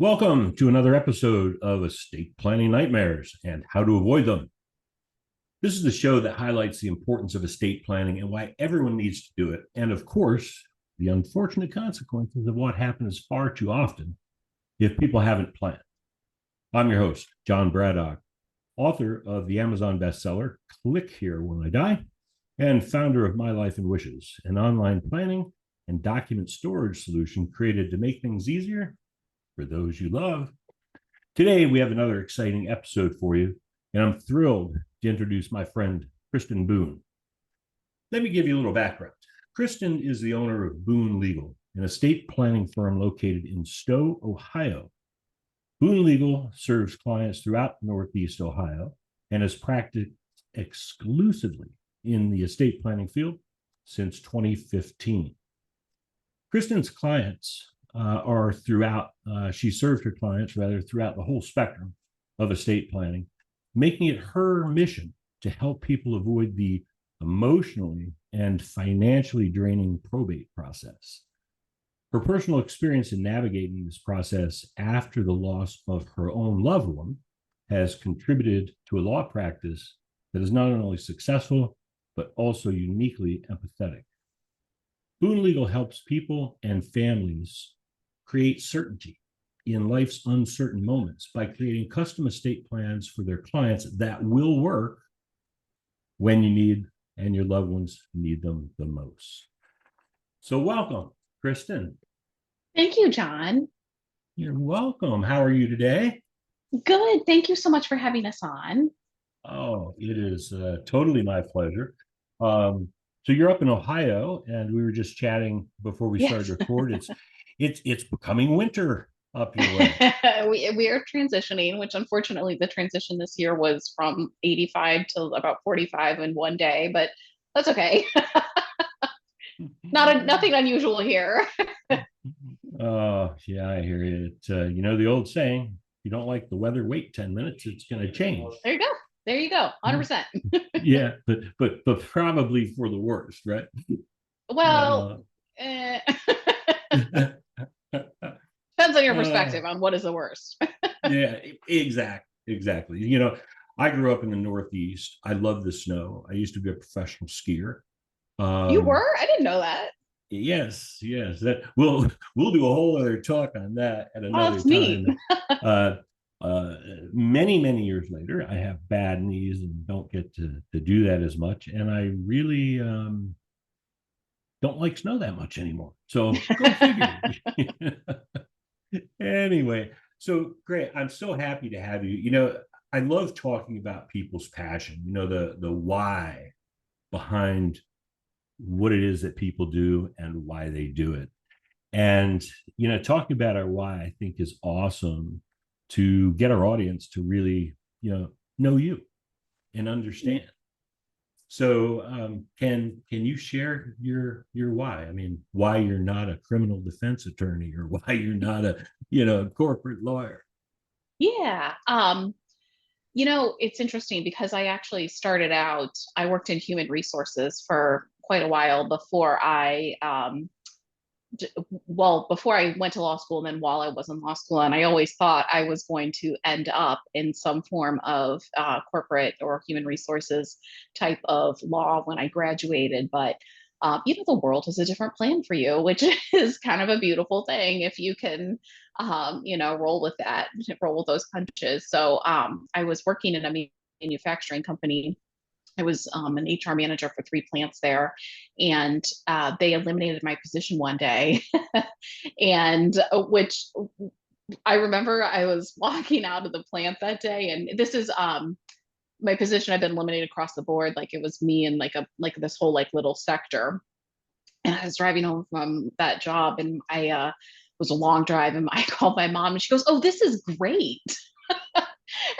Welcome to another episode of Estate Planning Nightmares and How to Avoid Them. This is the show that highlights the importance of estate planning and why everyone needs to do it. And of course, the unfortunate consequences of what happens far too often if people haven't planned. I'm your host, John Braddock, author of the Amazon bestseller, Click Here When I Die, and founder of My Life and Wishes, an online planning and document storage solution created to make things easier for those you love. Today, we have another exciting episode for you, and I'm thrilled to introduce my friend, Kristen Boone. Let me give you a little background. Kristen is the owner of Boone Legal, an estate planning firm located in Stow, Ohio. Boone Legal serves clients throughout Northeast Ohio and has practiced exclusively in the estate planning field since 2015. Kristen's clients she served her clients throughout the whole spectrum of estate planning, making it her mission to help people avoid the emotionally and financially draining probate process. Her personal experience in navigating this process after the loss of her own loved one has contributed to a law practice that is not only successful, but also uniquely empathetic. Boone Legal helps people and families create certainty in life's uncertain moments by creating custom estate plans for their clients that will work when you need and your loved ones need them the most. So welcome, Kristen. Thank you, John. You're welcome. How are you today? Good. Thank you so much for having us on. Oh, it is totally my pleasure. So you're up in Ohio, and we were just chatting before we started Yes. to record. It's becoming winter up your way. We are transitioning, which unfortunately the transition this year was from 85 to about 45 in one day, but that's okay. Nothing unusual here. Oh, yeah, I hear it. You know the old saying, if you don't like the weather, wait 10 minutes, it's going to change. There you go. There you go. 100%. Yeah, but probably for the worst, right? Well, Uh, eh, depends on your uh, perspective on what is the worst. yeah, exactly. You know, I grew up in the Northeast. I love the snow. I used to be a professional skier. You Um, were? I didn't know that. yes. That we'll do a whole other talk on that at Oh, another it's neat. time. Uh, many years later, I have bad knees and don't get to do that as much, and I really don't like snow that much anymore. So go figure. Anyway, so great. I'm so happy to have you. You know, I love talking about people's passion. You know, the why behind what it is that people do and why they do it. And, you know, talking about our why, I think is awesome to get our audience to really, know you and understand. So, can you share your why? I mean, why you're not a criminal defense attorney or why you're not a corporate lawyer? Yeah. It's interesting because I actually started out, I worked in human resources for quite a while before I went to law school and then while I was in law school. And I always thought I was going to end up in some form of corporate or human resources type of law when I graduated. But the world has a different plan for you, which is kind of a beautiful thing if you can, roll with that, roll with those punches. So I was working in a manufacturing company. I was an HR manager for 3 plants there, and they eliminated my position one day, and which I remember I was walking out of the plant that day, and this is my position had been eliminated across the board, like it was me and like this whole like little sector, and I was driving home from that job, and I was a long drive, and I called my mom, and she goes, "Oh, this is great."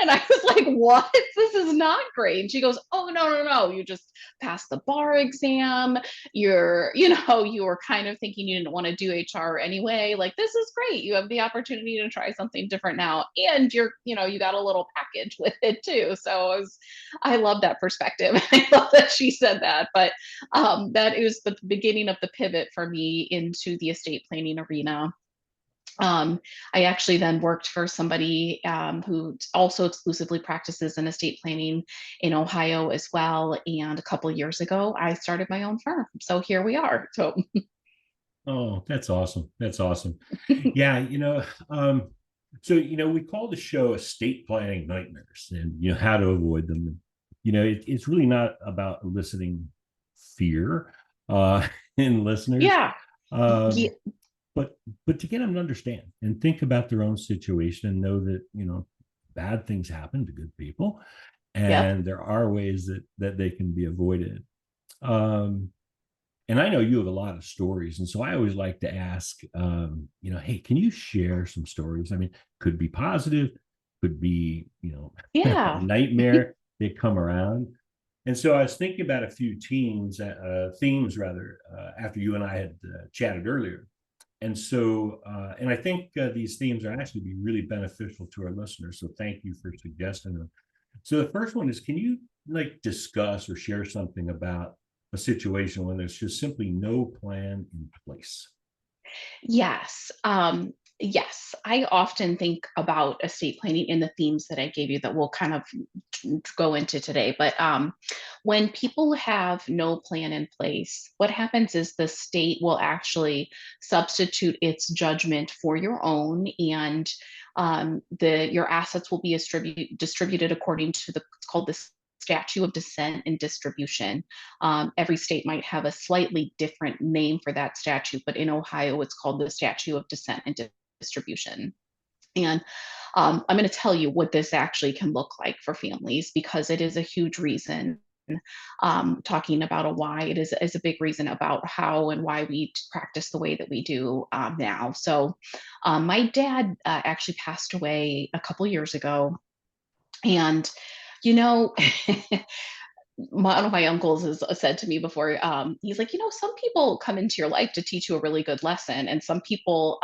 And I was like, "What? This is not great." And she goes, "Oh, no. You just passed the bar exam. You were kind of thinking you didn't want to do HR anyway. Like, this is great. You have the opportunity to try something different now. And you got a little package with it too." So I love that perspective. I love that she said that. But that it was the beginning of the pivot for me into the estate planning arena. I actually then worked for somebody who also exclusively practices in estate planning in Ohio as well. And a couple of years ago, I started my own firm. So here we are. So Oh, that's awesome. That's awesome. Yeah, so we call the show estate planning nightmares, and how to avoid them. It's really not about eliciting fear in listeners, yeah, um, yeah, but to get them to understand and think about their own situation and know that bad things happen to good people, yep, and there are ways that they can be avoided. Um, and I know you have a lot of stories, and so I always like to ask, hey, can you share some stories? I mean, could be positive, could be, a yeah. nightmare. They come around, and so I was thinking about a few themes rather, after you and I had chatted earlier, and so, and I think these themes are actually be really beneficial to our listeners. So thank you for suggesting them. So the first one is, can you like discuss or share something about a situation when there's just simply no plan in place? Yes. Yes. I often think about estate planning in the themes that I gave you that we'll kind of go into today. But when people have no plan in place, what happens is the state will actually substitute its judgment for your own, and your assets will be distributed according to it's called the statute of descent and distribution. Every state might have a slightly different name for that statute, but in Ohio, it's called the statute of descent and distribution. And I'm going to tell you what this actually can look like for families because it is a huge reason. Talking about a why, it is a big reason about how and why we practice the way that we do now. So, my dad actually passed away a couple years ago, and you know, one of my uncles has said to me before, he's like, some people come into your life to teach you a really good lesson. And some people,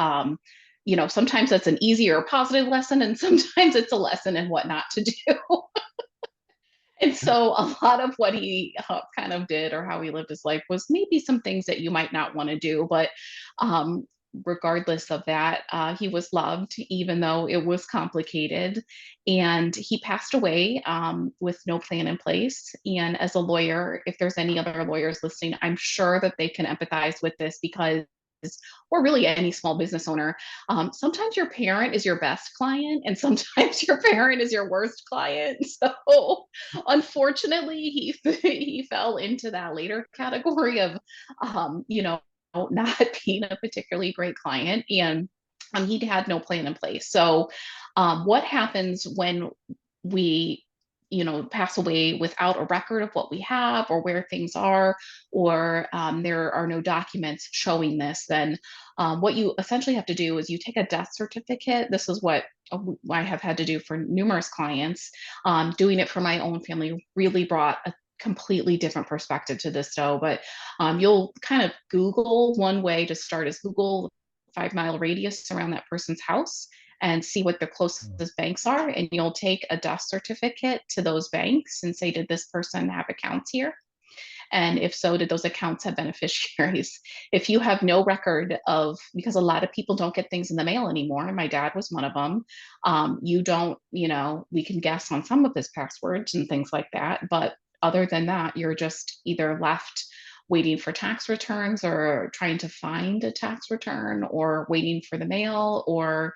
sometimes that's an easier, positive lesson, and sometimes it's a lesson in what not to do. And so a lot of what he kind of did or how he lived his life was maybe some things that you might not want to do. But um, regardless of that, he was loved, even though it was complicated. And he passed away with no plan in place. And as a lawyer, if there's any other lawyers listening, I'm sure that they can empathize with this because or really any small business owner, sometimes your parent is your best client and sometimes your parent is your worst client. So unfortunately, he fell into that later category of, not being a particularly great client, and he had no plan in place. So, what happens when we pass away without a record of what we have or where things are, or there are no documents showing this? Then what you essentially have to do is you take a death certificate. This is what I have had to do for numerous clients. Doing it for my own family really brought a completely different perspective to this Stow. But you'll kind of Google, one way to start is Google 5 mile radius around that person's house and see what the closest banks are. And you'll take a death certificate to those banks and say, did this person have accounts here? And if so, did those accounts have beneficiaries? If you have no record of, because a lot of people don't get things in the mail anymore, and my dad was one of them, you don't, we can guess on some of his passwords and things like that. But other than that, you're just either left waiting for tax returns or trying to find a tax return or waiting for the mail or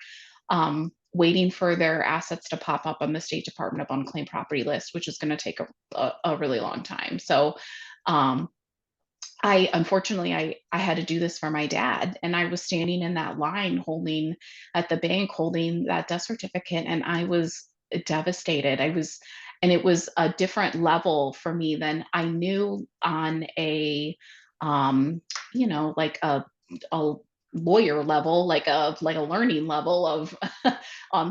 waiting for their assets to pop up on the State Department of Unclaimed Property list, which is going to take a really long time. So um, I unfortunately I had to do this for my dad, and I was standing in that line holding at the bank holding that death certificate, and I was devastated. And it was a different level for me than I knew on um, like a lawyer level, like a learning level of,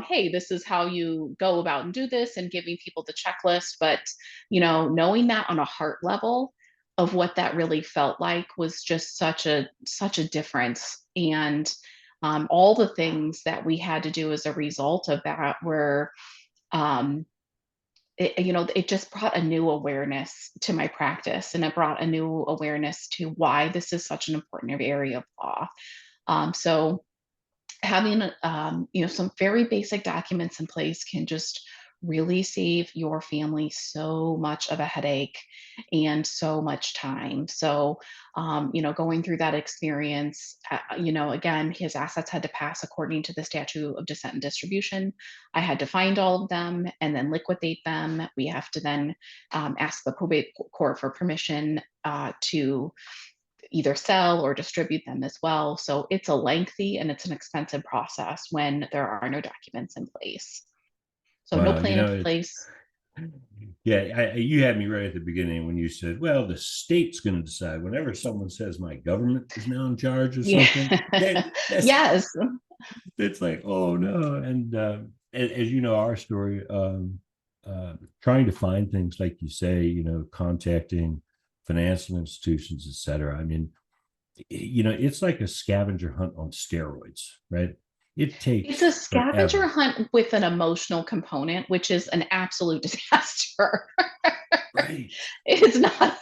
hey, this is how you go about and do this, and giving people the checklist. But knowing that on a heart level of what that really felt like was just such a difference. And all the things that we had to do as a result of that were um, it just brought a new awareness to my practice, and it brought a new awareness to why this is such an important area of law. So having some very basic documents in place can just really save your family so much of a headache and so much time. So going through that experience, again, his assets had to pass according to the statute of descent and distribution. I had to find all of them and then liquidate them. We have to then ask the probate court for permission to either sell or distribute them as well. So it's a lengthy and it's an expensive process when there are no documents in place. So no Well, plan in place. yeah, you had me right at the beginning when you said, well, the state's going to decide. Whenever someone says my government is now in charge of Yeah. something, that's Yes. it's like, oh no. And as you know, our story, trying to find things like you say, contacting financial institutions, et cetera. I mean, it's like a scavenger hunt on steroids, right? It It's a takes scavenger forever. hunt with an emotional component, which is an absolute disaster. Right. It's not.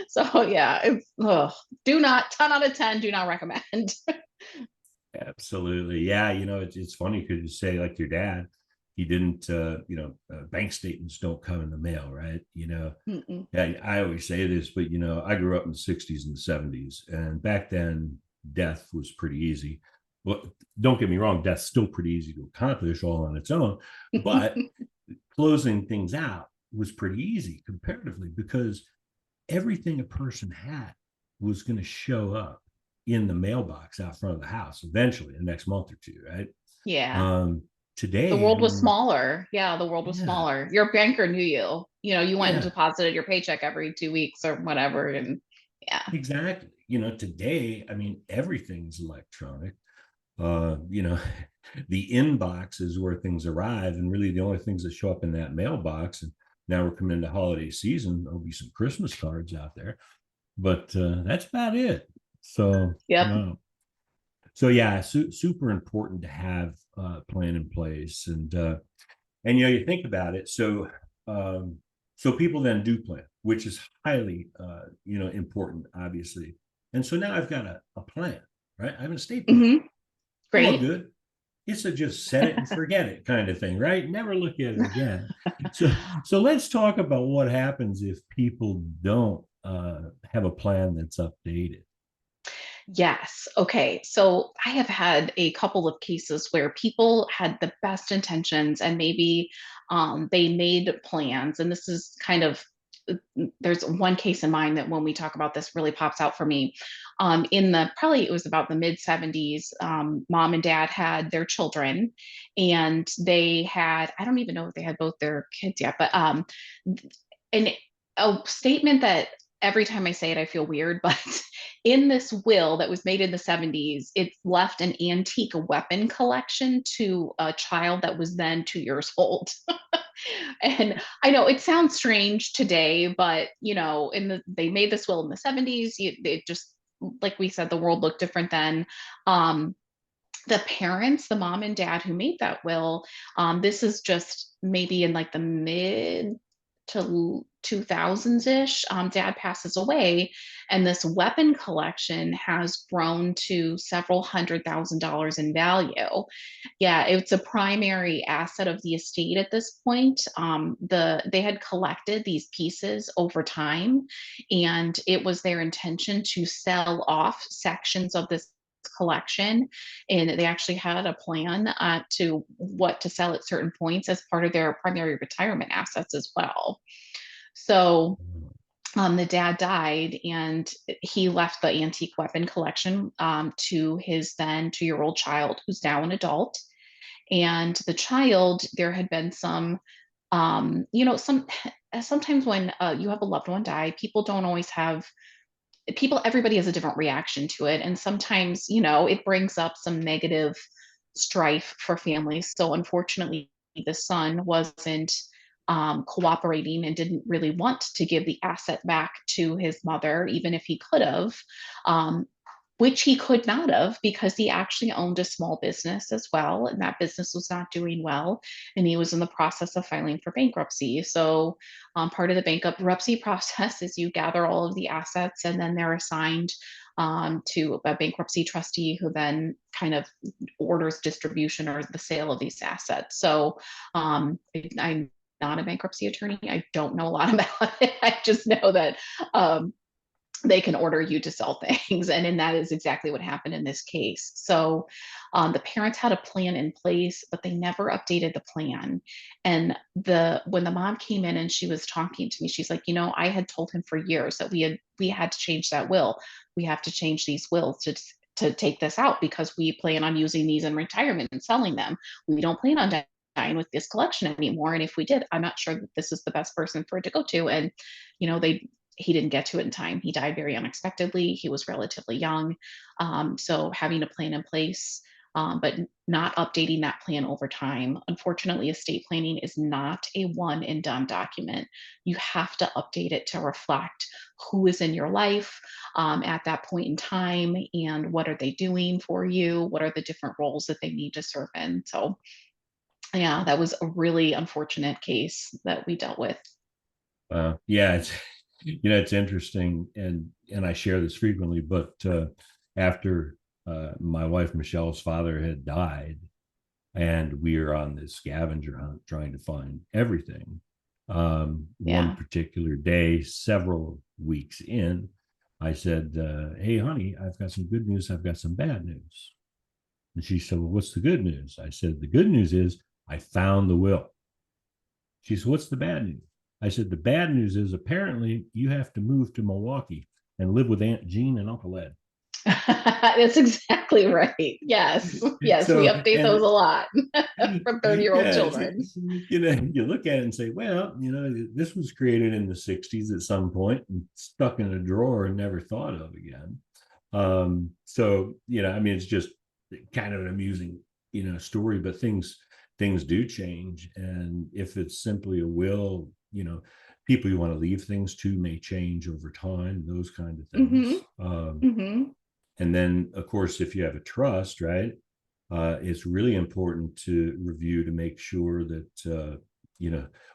So yeah, do not 10 out of 10, do not recommend. Absolutely. Yeah. It's funny because you say, like your dad, he didn't, bank statements don't come in the mail, right? Mm-mm. Yeah, I always say this, but, I grew up in the 60s and the 70s. And back then, death was pretty easy. Well, don't get me wrong, death's still pretty easy to accomplish all on its own. But closing things out was pretty easy comparatively because everything a person had was going to show up in the mailbox out front of the house eventually the next month or two, right? Yeah. Um, The Today, I world was mean, smaller. Yeah, the world was yeah, smaller. Your banker knew you. You went and yeah, deposited your paycheck every 2 weeks or whatever. And yeah. exactly. Today, I mean, everything's electronic. The inbox is where things arrive, and really the only things that show up in that mailbox. And now we're coming into holiday season. There'll be some Christmas cards out there, but that's about it. So, Yep. yeah, super important to have a plan in place, and you think about it. So people then do plan, which is highly important, obviously. And so now I've got a plan, right? I have an estate plan. Hmm. All Great. good. It's a just set it and forget it kind of thing, right? Never look at it again. So let's talk about what happens if people don't have a plan that's updated. Yes. Okay. So I have had a couple of cases where people had the best intentions and maybe they made plans. And this is kind of, there's one case in mind that when we talk about this really pops out for me. In the probably it was about the mid 70s, mom and dad had their children and they had, I don't even know if they had both their kids yet, but an a statement that every time I say it, I feel weird, but in this will that was made in the 70s, it left an antique weapon collection to a child that was then 2 years old. And I know it sounds strange today, but they made this will in the 70s. It just, like we said, the world looked different then. Um, the parents, the mom and dad who made that will, this is just maybe in like the mid to 2000s ish. Dad passes away, and this weapon collection has grown to several $100,000 in value. Yeah, it's a primary asset of the estate at this point. They had collected these pieces over time, and it was their intention to sell off sections of this collection, and they actually had a plan to what to sell at certain points as part of their primary retirement assets as well. So the dad died and he left the antique weapon collection to his then 2-year-old child, who's now an adult. And the child, there had been some, sometimes when you have a loved one die, people don't always have everybody has a different reaction to it. And sometimes, it brings up some negative strife for families. So unfortunately, the son wasn't cooperating and didn't really want to give the asset back to his mother, even if he could have. Which he could not have because he actually owned a small business as well, and that business was not doing well, and he was in the process of filing for bankruptcy. So, part of the bankruptcy process is you gather all of the assets, and then they're assigned to a bankruptcy trustee who then kind of orders distribution or the sale of these assets. So I'm not a bankruptcy attorney. I don't know a lot about it. I just know that they can order you to sell things. And that is exactly what happened in this case. So the parents had a plan in place, but they never updated the plan. And when the mom came in and she was talking to me, she's like, I had told him for years that we had to change that will. We have to change these wills to take this out because we plan on using these in retirement and selling them. We don't plan on dying with this collection anymore. And if we did, I'm not sure that this is the best person for it to go to. And, he didn't get to it in time. He died very unexpectedly. He was relatively young. So having a plan in place, but not updating that plan over time. Unfortunately, estate planning is not a one and done document. You have to update it to reflect who is in your life at that point in time and what are they doing for you? What are the different roles that they need to serve in? So yeah, that was a really unfortunate case that we dealt with. Yeah, it's interesting, and I share this frequently. But after my wife Michelle's father had died, and we are on this scavenger hunt trying to find everything. One particular day, several weeks in, I said, "Hey, honey, I've got some good news. I've got some bad news." And she said, "Well, what's the good news?" I said, "The good news is I found the will." She said, "What's the bad news?" I said, "The bad news is apparently you have to move to Milwaukee and live with Aunt Jean and Uncle Ed." That's exactly right. Yes. Yes. We So, update those and a lot from 30-year-old yeah, children. you look at it and say, well, this was created in the 60s at some point and stuck in a drawer and never thought of again. So, it's just kind of an amusing, story, but things do change. And if it's simply a will, people you want to leave things to may change over time, those kind of things. And then, of course, if you have a trust, right, it's really important to review to make sure that,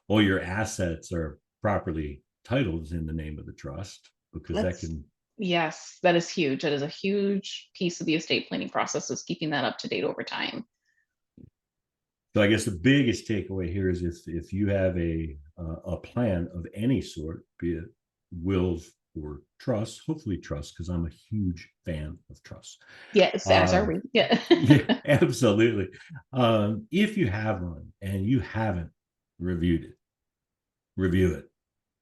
all your assets are properly titled in the name of the trust, because Yes, that is huge. That is a huge piece of the estate planning process, is keeping that up to date over time. So I guess the biggest takeaway here is if you have a plan of any sort, be it wills or trust, hopefully trust, because I'm a huge fan of trust. Yes, as are we. Yeah. Yeah, absolutely. If you have one and you haven't reviewed it, review it.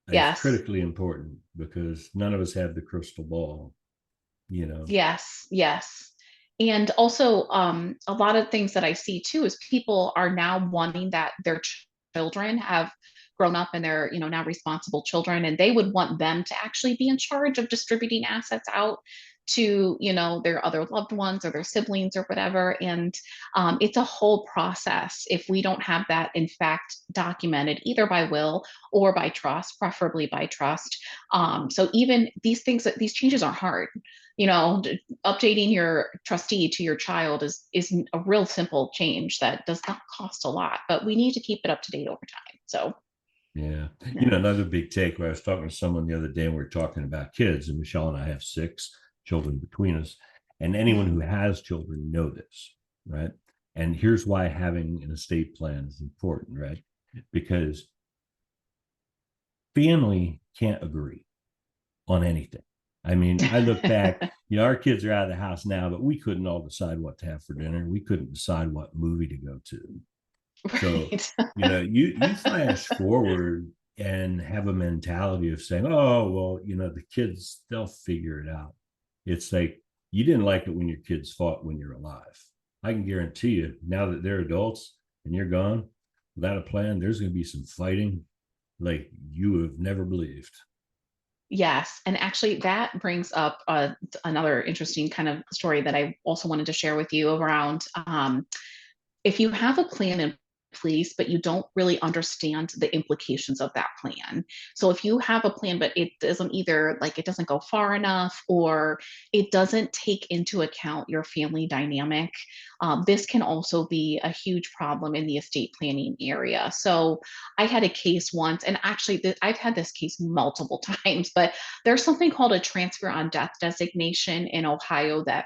It's Yes. critically important because none of us have the crystal ball. Yes. Yes. And also, a lot of things that I see too is people are now wanting that their children have grown up and they're, now responsible children, and they would want them to actually be in charge of distributing assets out to, their other loved ones or their siblings or whatever. And it's a whole process if we don't have that, in fact, documented either by will or by trust, preferably by trust. So even these changes aren't hard. Updating your trustee to your child is a real simple change that does not cost a lot, but we need to keep it up to date over time. So yeah. yeah. Another big takeaway, I was talking to someone the other day and we were talking about kids, and Michelle and I have 6 children between us, and anyone who has children know this, right? And here's why having an estate plan is important, right? Because family can't agree on anything. I mean, I look back, our kids are out of the house now, but we couldn't all decide what to have for dinner. We couldn't decide what movie to go to. So, Right. you flash forward and have a mentality of saying, oh, well, the kids, they'll figure it out. It's like, you didn't like it when your kids fought when you're alive. I can guarantee you, now that they're adults and you're gone, without a plan, there's going to be some fighting like you have never believed. Yes, and actually that brings up another interesting kind of story that I also wanted to share with you around if you have a plan in place, but you don't really understand the implications of that plan. So if you have a plan, but it doesn't either, like, it doesn't go far enough, or it doesn't take into account your family dynamic, this can also be a huge problem in the estate planning area. So I had a case once, and actually I've had this case multiple times, but there's something called a transfer on death designation in Ohio that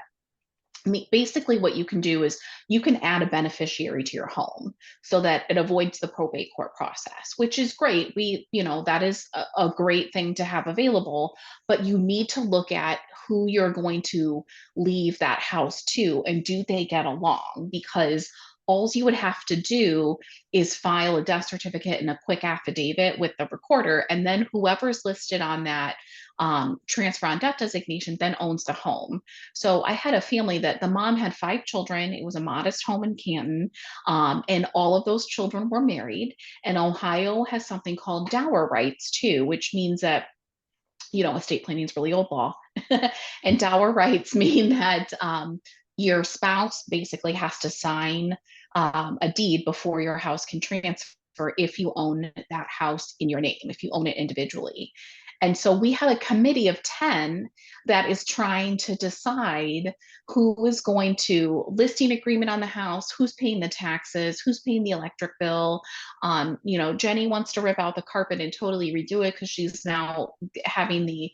basically what you can do is you can add a beneficiary to your home so that it avoids the probate court process, which is great. That is a great thing to have available, but you need to look at who you're going to leave that house to, and do they get along? Because all you would have to do is file a death certificate and a quick affidavit with the recorder, and then whoever's listed on that transfer on death designation then owns the home. So I had a family that the mom had 5 children. It was a modest home in Canton, and all of those children were married. And Ohio has something called dower rights too, which means that, estate planning is really old law. And dower rights mean that your spouse basically has to sign a deed before your house can transfer if you own that house in your name, if you own it individually. And so we have a committee of 10 that is trying to decide who is going to listing agreement on the house, who's paying the taxes, who's paying the electric bill. Jenny wants to rip out the carpet and totally redo it because she's now having the,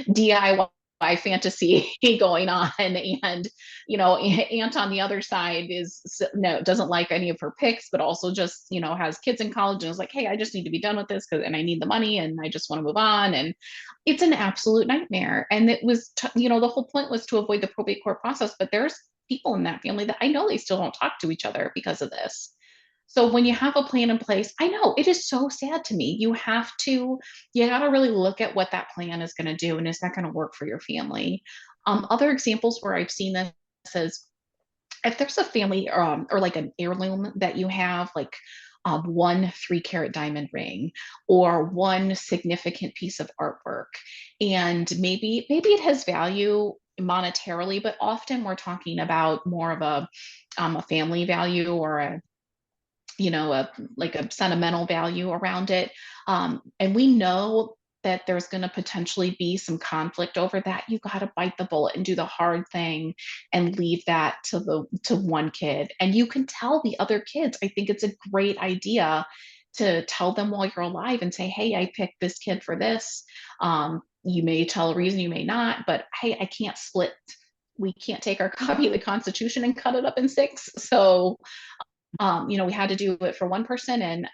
DIY fantasy going on. And Aunt on the other side doesn't like any of her picks, but also just has kids in college and is like, hey, I just need to be done with this and I need the money and I just want to move on. And it's an absolute nightmare. And it was the whole point was to avoid the probate court process, but there's people in that family that I know they still don't talk to each other because of this. So when you have a plan in place, I know it is so sad to me. You got to really look at what that plan is going to do, and is that going to work for your family? Other examples where I've seen this is if there's a family or like an heirloom that you have, like one 3-carat diamond ring or one significant piece of artwork, and maybe it has value monetarily, but often we're talking about more of a family value or like a sentimental value around it. And we know that there's going to potentially be some conflict over that. You got to bite the bullet and do the hard thing and leave that to one kid. And you can tell the other kids. I think it's a great idea to tell them while you're alive and say, hey, I picked this kid for this. You may tell a reason, you may not, but hey, I can't split. We can't take our copy of the Constitution and cut it up in 6. So we had to do it for one person, and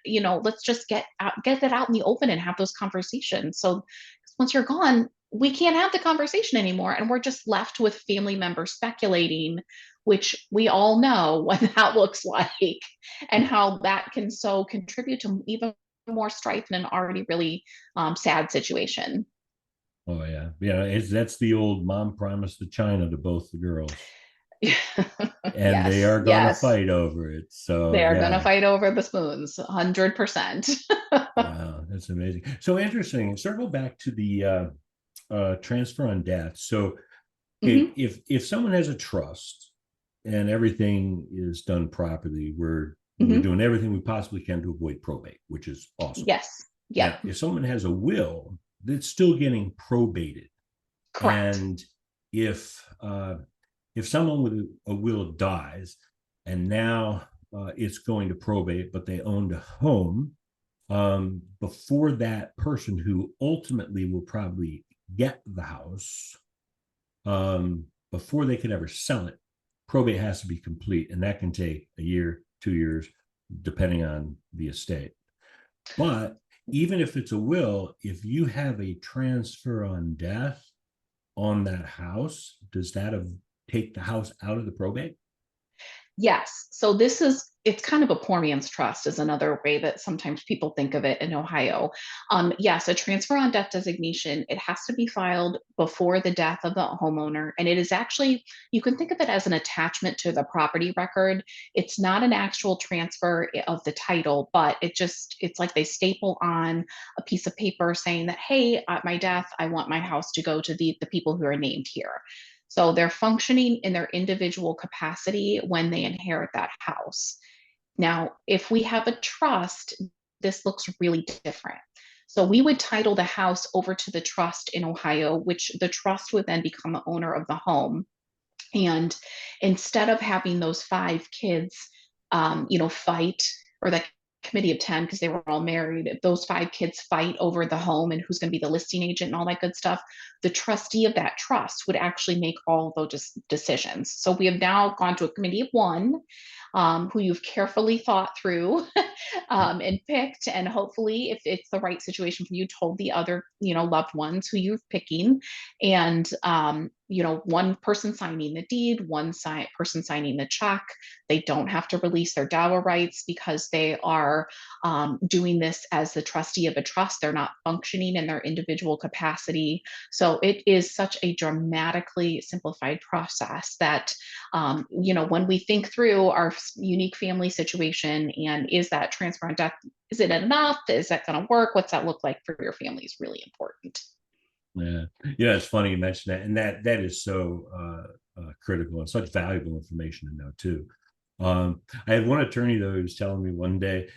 let's just get that out in the open and have those conversations. So once you're gone, we can't have the conversation anymore, and we're just left with family members speculating, which we all know what that looks like and how that can so contribute to even more strife in an already really sad situation. Oh yeah. That's the old mom promised to China to both the girls. And they Yes, are going to yes. fight over it. So They're going to yeah. fight over the spoons, 100%. Wow, that's amazing. So interesting. Circle back to the transfer on death. So Hmm. if someone has a trust and everything is done properly, we're Hmm. doing everything we possibly can to avoid probate, which is awesome. Yes. Now, Yep. if someone has a will, that's still getting probated. Correct. And if someone with a will dies and now it's going to probate, but they owned a home, before that person who ultimately will probably get the house, before they could ever sell it, probate has to be complete. And that can take a year, 2 years, depending on the estate. But even if it's a will, if you have a transfer on death on that house, does that take the house out of the probate? Yes. So it's kind of a poor man's trust is another way that sometimes people think of it in Ohio. Yes, a transfer on death designation, it has to be filed before the death of the homeowner. And it is actually, you can think of it as an attachment to the property record. It's not an actual transfer of the title, but it's like they staple on a piece of paper saying that, hey, at my death, I want my house to go to the people who are named here. So they're functioning in their individual capacity when they inherit that house. Now, if we have a trust, this looks really different. So we would title the house over to the trust in Ohio, which the trust would then become the owner of the home. And instead of having those five kids, fight, or that committee of 10, because they were all married, if those five kids fight over the home and who's going to be the listing agent and all that good stuff, the trustee of that trust would actually make all of those decisions. So we have now gone to a committee of one, who you've carefully thought through and picked, and hopefully, if it's the right situation for you, told the other, loved ones who you're picking, and one person signing the deed, person signing the check. They don't have to release their dower rights because they are doing this as the trustee of a trust. They're not functioning in their individual capacity. So it is such a dramatically simplified process that, when we think through our unique family situation and is that transparent death, is it enough? Is that going to work? What's that look like for your family is really important. Yeah, it's funny you mentioned that, and that is so critical and such valuable information to know too. I had one attorney though who was telling me one day,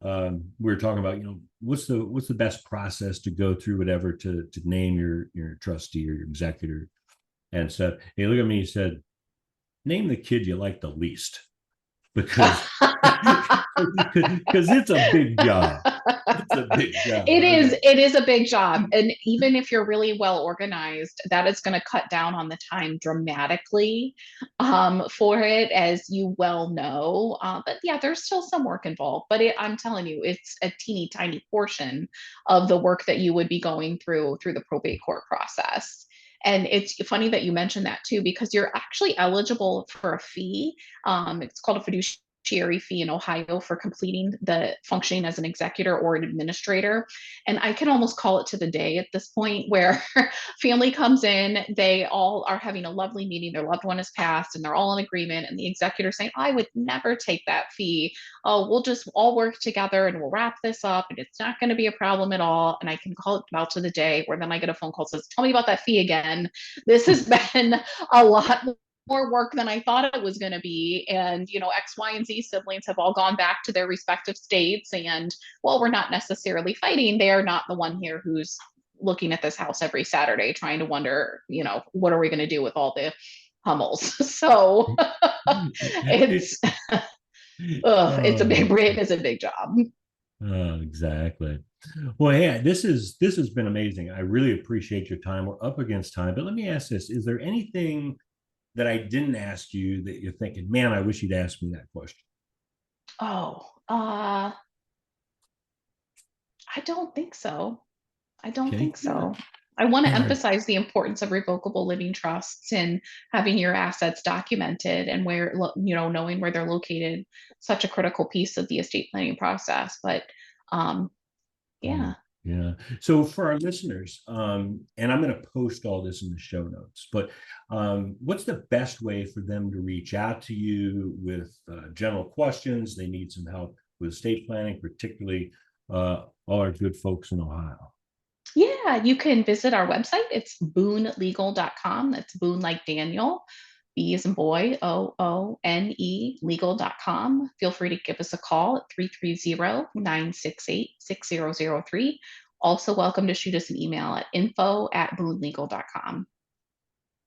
we were talking about, what's the best process to go through, whatever, to name your trustee or your executor, and so he looked at me and he said, name the kid you like the least, because because it's a big job. It's a big job. It is a big job. And even if you're really well organized, that is going to cut down on the time dramatically for it, as you well know. But yeah, there's still some work involved. But I'm telling you, it's a teeny tiny portion of the work that you would be going through the probate court process. And it's funny that you mentioned that too, because you're actually eligible for a fee. It's called a fiduciary fee in Ohio for completing the functioning as an executor or an administrator. And I can almost call it to the day at this point, where family comes in, they all are having a lovely meeting, their loved one has passed, and they're all in agreement. And the executor saying, I would never take that fee. Oh, we'll just all work together and we'll wrap this up and it's not going to be a problem at all. And I can call it out to the day where then I get a phone call that says, tell me about that fee again. This has been a lot more work than I thought it was going to be. And, X, Y, and Z siblings have all gone back to their respective states. And while we're not necessarily fighting, they are not the one here who's looking at this house every Saturday trying to wonder, what are we going to do with all the Hummels? So it's, it's a big, it is a big job. Oh, exactly. Well, yeah, this has been amazing. I really appreciate your time. We're up against time, but let me ask this: is there anything that I didn't ask you that you're thinking, man, I wish you'd asked me that question? Oh, I don't think so. I don't Okay, think good. so. I want to All right. emphasize the importance of revocable living trusts and having your assets documented and where, knowing where they're located, such a critical piece of the estate planning process. But Yeah. yeah. Yeah. So for our listeners, and I'm going to post all this in the show notes, but what's the best way for them to reach out to you with general questions? They need some help with estate planning, particularly all our good folks in Ohio. Yeah, you can visit our website. It's boonelegal.com. That's Boone like Daniel. B as in boy, OONE, legal.com. Feel free to give us a call at 330-968-6003. Also welcome to shoot us an email at info@boonelegal.com.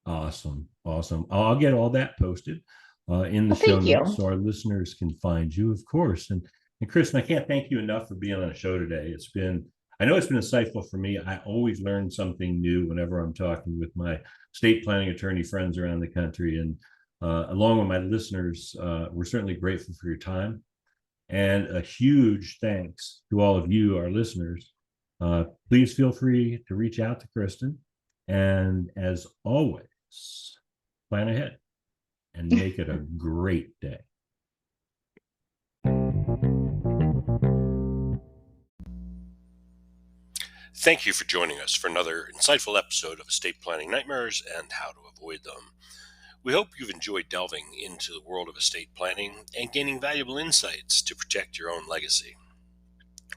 Awesome. Awesome. I'll get all that posted in the Well, show thank notes you. so our listeners can find you, of course. And Kristen, I can't thank you enough for being on the show today. I know it's been insightful for me. I always learn something new whenever I'm talking with my estate planning attorney friends around the country. And along with my listeners, we're certainly grateful for your time. And a huge thanks to all of you, our listeners. Please feel free to reach out to Kristen. And as always, plan ahead and make it a great day. Thank you for joining us for another insightful episode of Estate Planning Nightmares and How to Avoid Them. We hope you've enjoyed delving into the world of estate planning and gaining valuable insights to protect your own legacy.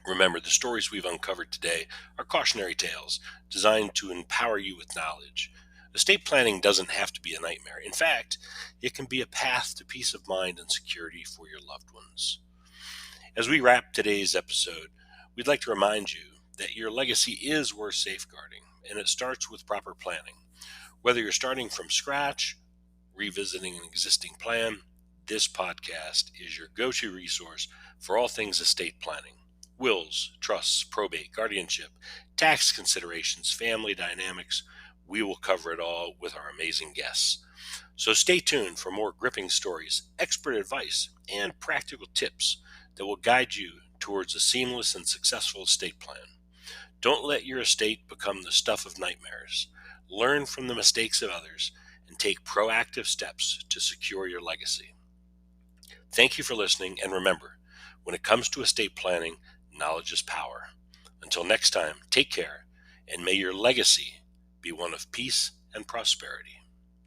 Remember, the stories we've uncovered today are cautionary tales designed to empower you with knowledge. Estate planning doesn't have to be a nightmare. In fact, it can be a path to peace of mind and security for your loved ones. As we wrap today's episode, we'd like to remind you that your legacy is worth safeguarding, and it starts with proper planning. Whether you're starting from scratch, revisiting an existing plan, this podcast is your go-to resource for all things estate planning. Wills, trusts, probate, guardianship, tax considerations, family dynamics. We will cover it all with our amazing guests. So stay tuned for more gripping stories, expert advice, and practical tips that will guide you towards a seamless and successful estate plan. Don't let your estate become the stuff of nightmares. Learn from the mistakes of others and take proactive steps to secure your legacy. Thank you for listening, and remember, when it comes to estate planning, knowledge is power. Until next time, take care, and may your legacy be one of peace and prosperity.